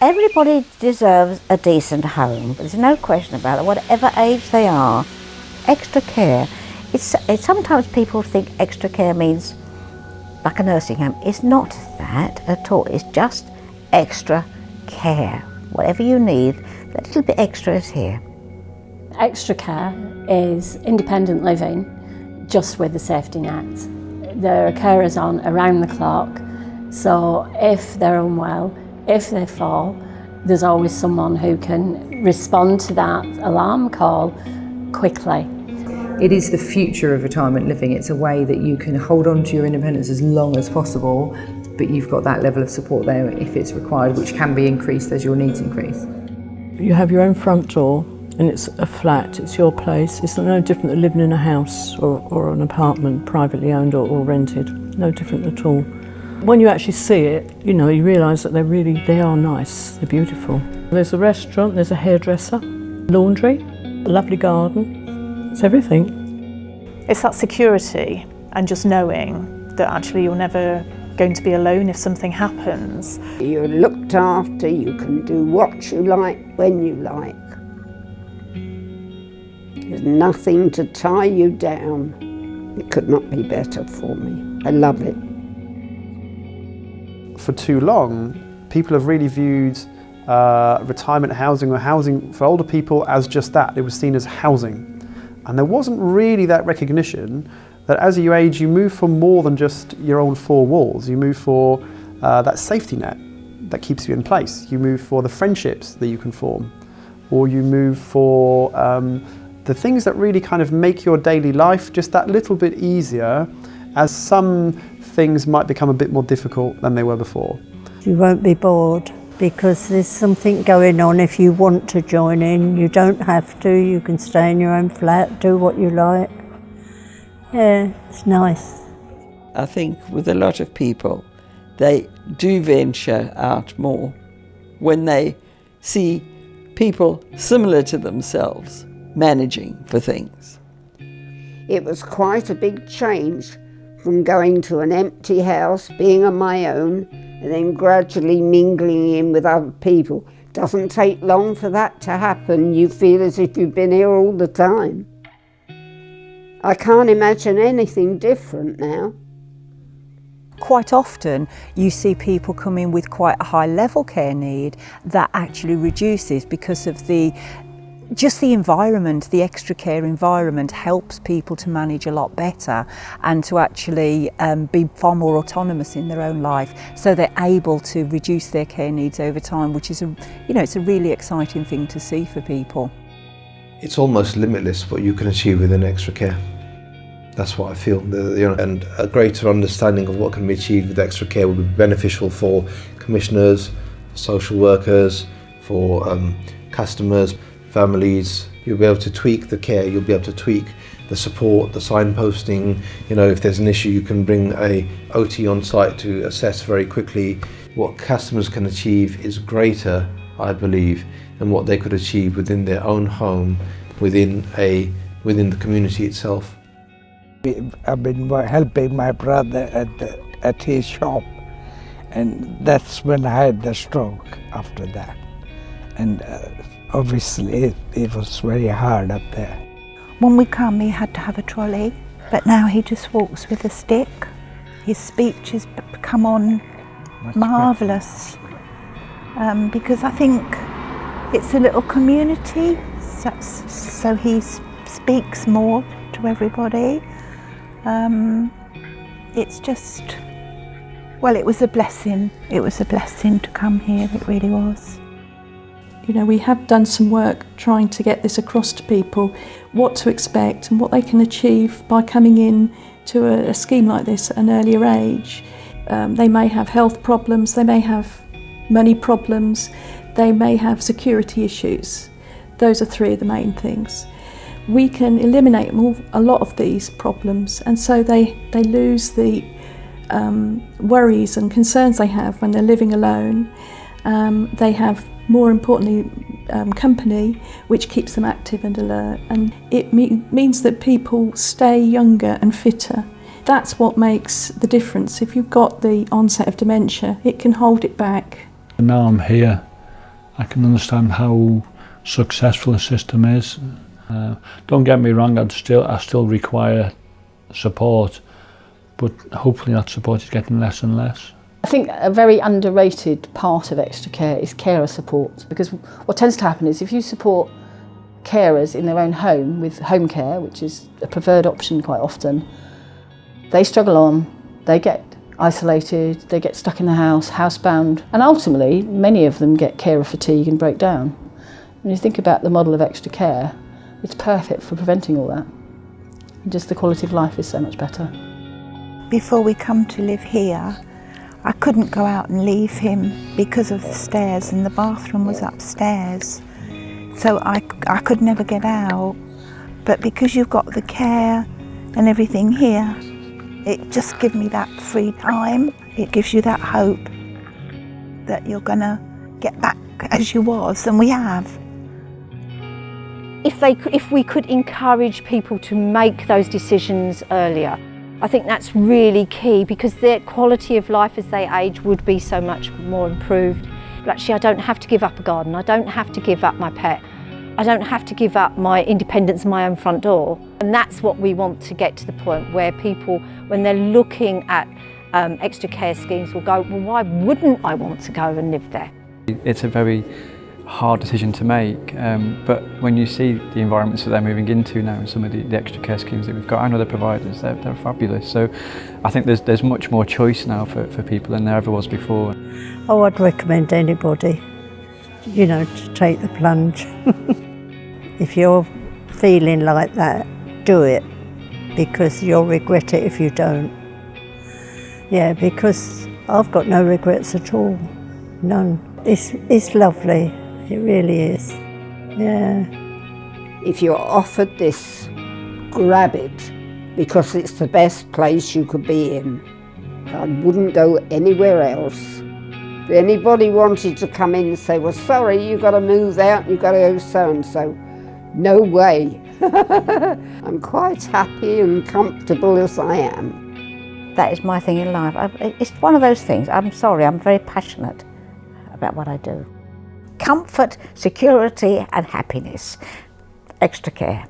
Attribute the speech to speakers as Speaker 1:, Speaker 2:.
Speaker 1: Everybody deserves a decent home, but there's no question about it, whatever age they are. Extra care, sometimes people think extra care means like a nursing home. It's not that at all, it's just extra care. Whatever you need, a little bit extra is here.
Speaker 2: Extra care is independent living, just with a safety net. There are carers on around the clock, so if they're unwell, if they fall, there's always someone who can respond to that alarm call quickly.
Speaker 3: It is the future of retirement living. It's a way that you can hold on to your independence as long as possible, but you've got that level of support there if it's required, which can be increased as your needs increase.
Speaker 4: You have your own front door, and it's a flat, it's your place. It's no different than living in a house or an apartment, privately owned or rented. No different at all. When you actually see it, you know, you realise that they are nice, they're beautiful. There's a restaurant, there's a hairdresser, laundry, a lovely garden. It's everything.
Speaker 5: It's that security and just knowing that actually you're never going to be alone if something happens.
Speaker 6: You're looked after, you can do what you like, when you like. There's nothing to tie you down. It could not be better for me. I love it.
Speaker 7: For too long, people have really viewed retirement housing or housing for older people as just that. It was seen as housing. And there wasn't really that recognition that as you age, you move for more than just your own four walls. You move for that safety net that keeps you in place. You move for the friendships that you can form, or you move for the things that really kind of make your daily life just that little bit easier, as some things might become a bit more difficult than they were before.
Speaker 8: You won't be bored because there's something going on. If you want to join in, you don't have to. You can stay in your own flat, do what you like. Yeah, it's nice.
Speaker 9: I think with a lot of people, they do venture out more when they see people similar to themselves managing for things.
Speaker 6: It was quite a big change from going to an empty house, being on my own, and then gradually mingling in with other people. Doesn't take long for that to happen. You feel as if you've been here all the time. I can't imagine anything different now.
Speaker 10: Quite often you see people come in with quite a high level care need that actually reduces because of just the environment. The extra care environment helps people to manage a lot better and to actually be far more autonomous in their own life, so they're able to reduce their care needs over time, which is it's a really exciting thing to see for people.
Speaker 11: It's almost limitless what you can achieve within extra care. That's what I feel, and a greater understanding of what can be achieved with extra care will be beneficial for commissioners, for social workers, for customers, families. You'll be able to tweak the care, you'll be able to tweak the support, the signposting. If there's an issue, you can bring a OT on site to assess very quickly. What customers can achieve is greater, I believe, than what they could achieve within their own home, within the community itself.
Speaker 12: I've been helping my brother at his shop, and that's when I had the stroke after that. And obviously it was very hard up there.
Speaker 13: When we come, he had to have a trolley, but now he just walks with a stick. His speech has come on marvellous, because I think it's a little community, so he speaks more to everybody. It's just, well, it was a blessing. It was a blessing to come here, it really was.
Speaker 14: We have done some work trying to get this across to people, what to expect and what they can achieve by coming in to a scheme like this at an earlier age. They may have health problems, they may have money problems, they may have security issues. Those are three of the main things. We can eliminate a lot of these problems, and so they lose the worries and concerns they have when they're living alone. They have, more importantly, company, which keeps them active and alert, and it means that people stay younger and fitter. That's what makes the difference. If you've got the onset of dementia, it can hold it back.
Speaker 15: Now I'm here, I can understand how successful the system is. Don't get me wrong, I still require support, but hopefully that support is getting less and less.
Speaker 16: I think a very underrated part of extra care is carer support, because what tends to happen is if you support carers in their own home with home care, which is a preferred option quite often, they struggle on, they get isolated, they get stuck in the house, housebound, and ultimately many of them get carer fatigue and break down. When you think about the model of extra care, it's perfect for preventing all that. And just the quality of life is so much better.
Speaker 13: Before we come to live here, I couldn't go out and leave him because of the stairs, and the bathroom was upstairs. So I could never get out. But because you've got the care and everything here, it just gives me that free time. It gives you that hope that you're gonna get back as you was, and we have.
Speaker 17: If we could encourage people to make those decisions earlier, I think that's really key, because their quality of life as they age would be so much more improved. But actually, I don't have to give up a garden, I don't have to give up my pet, I don't have to give up my independence in my own front door. And that's what we want to get to the point where people, when they're looking at extra care schemes, will go, well, why wouldn't I want to go and live there?
Speaker 18: It's a very hard decision to make, but when you see the environments that they're moving into now and some of the extra care schemes that we've got and other providers, they're fabulous. So I think there's much more choice now for people than there ever was before.
Speaker 8: Oh, I'd recommend anybody, you know, to take the plunge. If you're feeling like that, do it, because you'll regret it if you don't. Yeah, because I've got no regrets at all, none. It's lovely. It really is, yeah.
Speaker 6: If you're offered this, grab it, because it's the best place you could be in. I wouldn't go anywhere else. If anybody wanted to come in and say, well, sorry, you've got to move out, you've got to go so-and-so, no way. I'm quite happy and comfortable as I am.
Speaker 1: That is my thing in life. It's one of those things. I'm sorry, I'm very passionate about what I do. Comfort, security and happiness. Extra care.